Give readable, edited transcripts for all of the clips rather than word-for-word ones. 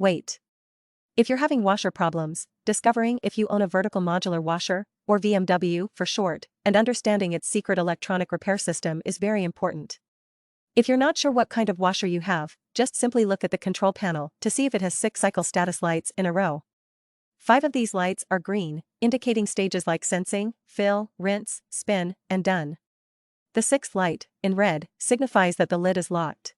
Wait. If you're having washer problems, discovering if you own a vertical modular washer, or VMW for short, and understanding its secret electronic repair system is very important. If you're not sure what kind of washer you have, just simply look at the control panel to see if it has 6 cycle status lights in a row. 5 of these lights are green, indicating stages like sensing, fill, rinse, spin, and done. The 6th light, in red, signifies that the lid is locked.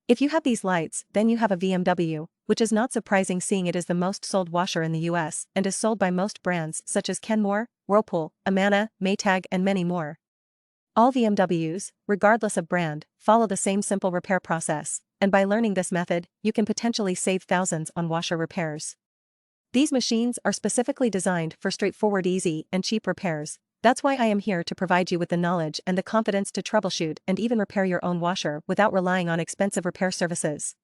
If you have these lights, then you have a VMW, which is not surprising seeing it is the most sold washer in the US and is sold by most brands such as Kenmore, Whirlpool, Amana, Maytag, and many more. All VMWs, regardless of brand, follow the same simple repair process, and by learning this method, you can potentially save thousands on washer repairs. These machines are specifically designed for straightforward, easy, and cheap repairs. That's why I am here to provide you with the knowledge and the confidence to troubleshoot and even repair your own washer without relying on expensive repair services.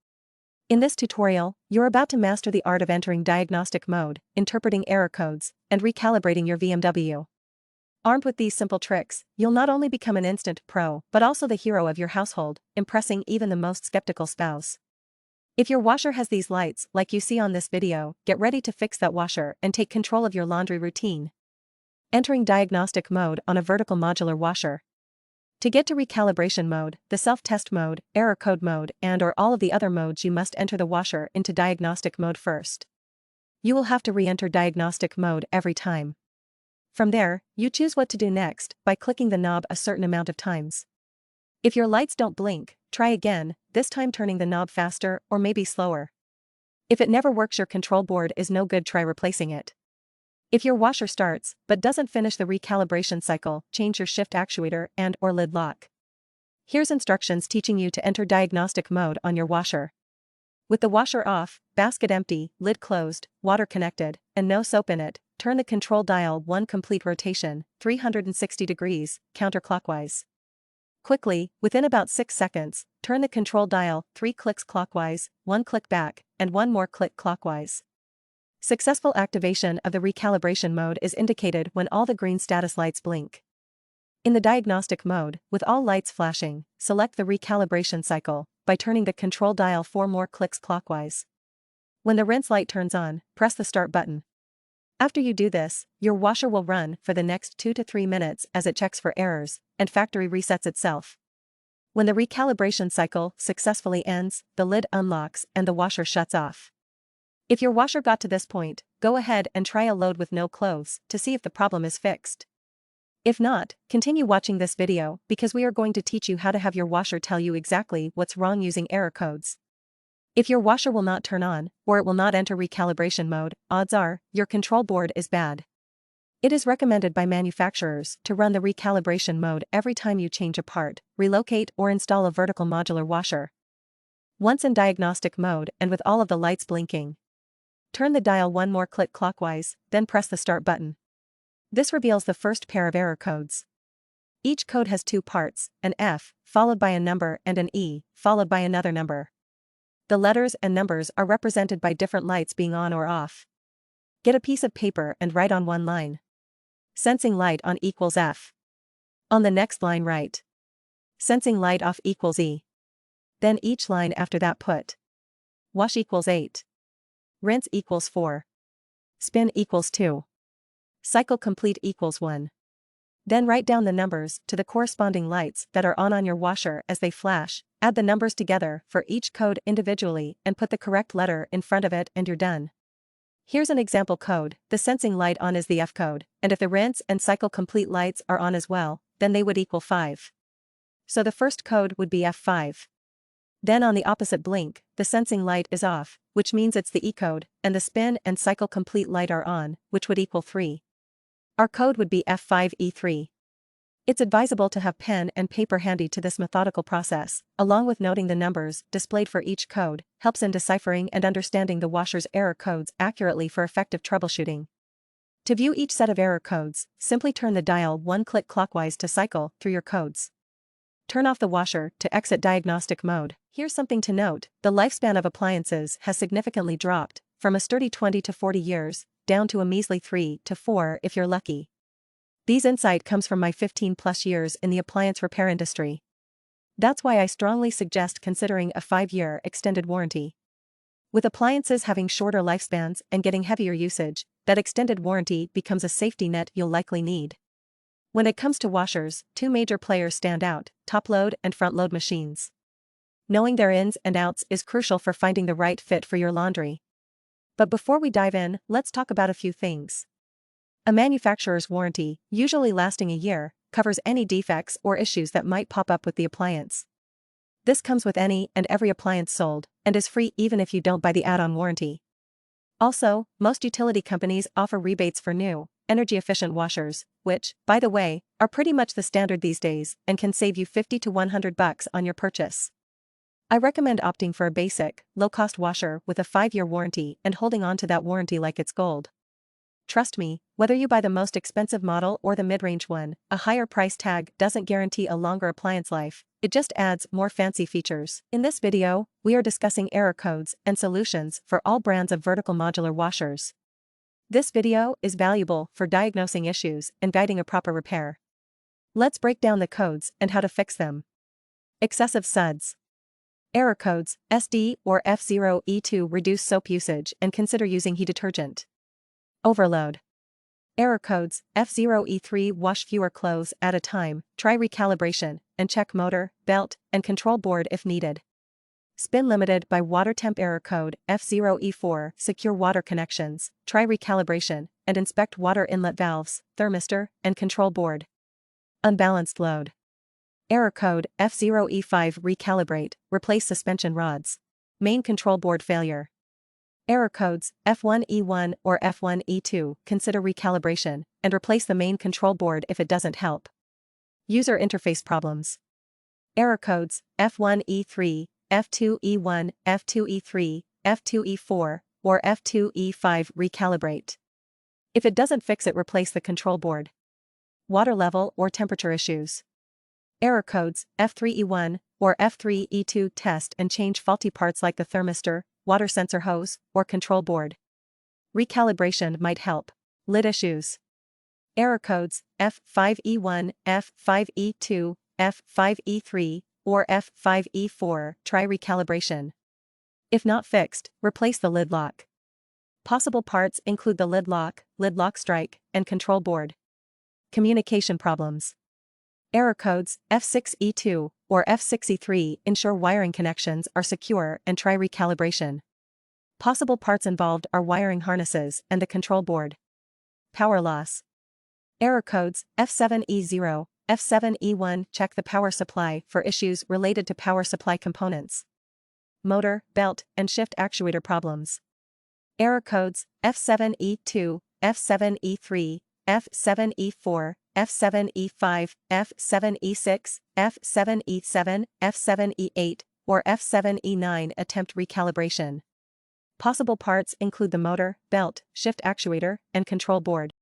In this tutorial, you're about to master the art of entering diagnostic mode, interpreting error codes, and recalibrating your VMW. Armed with these simple tricks, you'll not only become an instant pro but also the hero of your household, impressing even the most skeptical spouse. If your washer has these lights like you see on this video, get ready to fix that washer and take control of your laundry routine. Entering diagnostic mode on a vertical modular washer. To get to recalibration mode, the self-test mode, error code mode, and/or all of the other modes, you must enter the washer into diagnostic mode first. You will have to re-enter diagnostic mode every time. From there, you choose what to do next by clicking the knob a certain amount of times. If your lights don't blink, try again, this time turning the knob faster or maybe slower. If it never works, your control board is no good, try replacing it. If your washer starts but doesn't finish the recalibration cycle, change your shift actuator and/or lid lock. Here's instructions teaching you to enter diagnostic mode on your washer. With the washer off, basket empty, lid closed, water connected, and no soap in it, turn the control dial 1 complete rotation, 360 degrees, counterclockwise. Quickly, within about 6 seconds, turn the control dial 3 clicks clockwise, 1 click back, and 1 more click clockwise. Successful activation of the recalibration mode is indicated when all the green status lights blink. In the diagnostic mode, with all lights flashing, select the recalibration cycle by turning the control dial 4 more clicks clockwise. When the rinse light turns on, press the start button. After you do this, your washer will run for the next 2 to 3 minutes as it checks for errors and factory resets itself. When the recalibration cycle successfully ends, the lid unlocks and the washer shuts off. If your washer got to this point, go ahead and try a load with no clothes to see if the problem is fixed. If not, continue watching this video because we are going to teach you how to have your washer tell you exactly what's wrong using error codes. If your washer will not turn on, or it will not enter recalibration mode, odds are, your control board is bad. It is recommended by manufacturers to run the recalibration mode every time you change a part, relocate or install a vertical modular washer. Once in diagnostic mode and with all of the lights blinking, turn the dial 1 more click clockwise, then press the start button. This reveals the first pair of error codes. Each code has 2 parts, an F, followed by a number, and an E, followed by another number. The letters and numbers are represented by different lights being on or off. Get a piece of paper and write on one line. Sensing light on equals F. On the next line write. Sensing light off equals E. Then each line after that put. Wash equals 8. Rinse equals 4. Spin equals 2. Cycle complete equals 1. Then write down the numbers to the corresponding lights that are on your washer as they flash, add the numbers together for each code individually and put the correct letter in front of it and you're done. Here's an example code, the sensing light on is the F code, and if the rinse and cycle complete lights are on as well, then they would equal 5. So the first code would be F5. Then on the opposite blink, the sensing light is off, which means it's the E code, and the spin and cycle complete light are on, which would equal 3. Our code would be F5E3. It's advisable to have pen and paper handy to this methodical process, along with noting the numbers displayed for each code, helps in deciphering and understanding the washer's error codes accurately for effective troubleshooting. To view each set of error codes, simply turn the dial 1 click clockwise to cycle through your codes. Turn off the washer to exit diagnostic mode. Here's something to note, the lifespan of appliances has significantly dropped, from a sturdy 20 to 40 years, down to a measly 3 to 4 if you're lucky. These insight comes from my 15+ years in the appliance repair industry. That's why I strongly suggest considering a 5-year extended warranty. With appliances having shorter lifespans and getting heavier usage, that extended warranty becomes a safety net you'll likely need. When it comes to washers, two major players stand out: top-load and front-load machines. Knowing their ins and outs is crucial for finding the right fit for your laundry. But before we dive in, let's talk about a few things. A manufacturer's warranty, usually lasting a year, covers any defects or issues that might pop up with the appliance. This comes with any and every appliance sold, and is free even if you don't buy the add-on warranty. Also, most utility companies offer rebates for new, energy-efficient washers, which, by the way, are pretty much the standard these days and can save you $50 to $100 on your purchase. I recommend opting for a basic, low-cost washer with a 5-year warranty and holding on to that warranty like it's gold. Trust me, whether you buy the most expensive model or the mid-range one, a higher price tag doesn't guarantee a longer appliance life, it just adds more fancy features. In this video, we are discussing error codes and solutions for all brands of vertical modular washers. This video is valuable for diagnosing issues and guiding a proper repair. Let's break down the codes and how to fix them. Excessive suds. Error codes: SD or F0E2 reduce soap usage and consider using heat detergent. Overload. Error codes: F0E3 wash fewer clothes at a time, try recalibration, and check motor, belt, and control board if needed. Spin limited by water temp. Error code: F0E4 secure water connections, try recalibration, and inspect water inlet valves, thermistor, and control board. Unbalanced load. Error code: F0E5 recalibrate, replace suspension rods. Main control board failure. Error codes: F1E1 or F1E2 consider recalibration, and replace the main control board if it doesn't help. User interface problems. Error codes: F1E3, F2E1, F2E3, F2E4, or F2E5 recalibrate. If it doesn't fix it, replace the control board. Water level or temperature issues. Error codes: F3E1 or F3E2 test and change faulty parts like the thermistor, water sensor hose, or control board. Recalibration might help. Lid issues. Error codes: F5E1, F5E2, F5E3, or F5E4, try recalibration. If not fixed, replace the lid lock. Possible parts include the lid lock strike, and control board. Communication problems. Error codes: F6E2 or F6E3 ensure wiring connections are secure and try recalibration. Possible parts involved are wiring harnesses and the control board. Power loss. Error codes: F7E0, F7E1 check the power supply for issues related to power supply components. Motor, belt, and shift actuator problems. Error codes: F7E2, F7E3, F7E4, F7E5, F7E6, F7E7, F7E8, or F7E9 attempt recalibration. Possible parts include the motor, belt, shift actuator, and control board.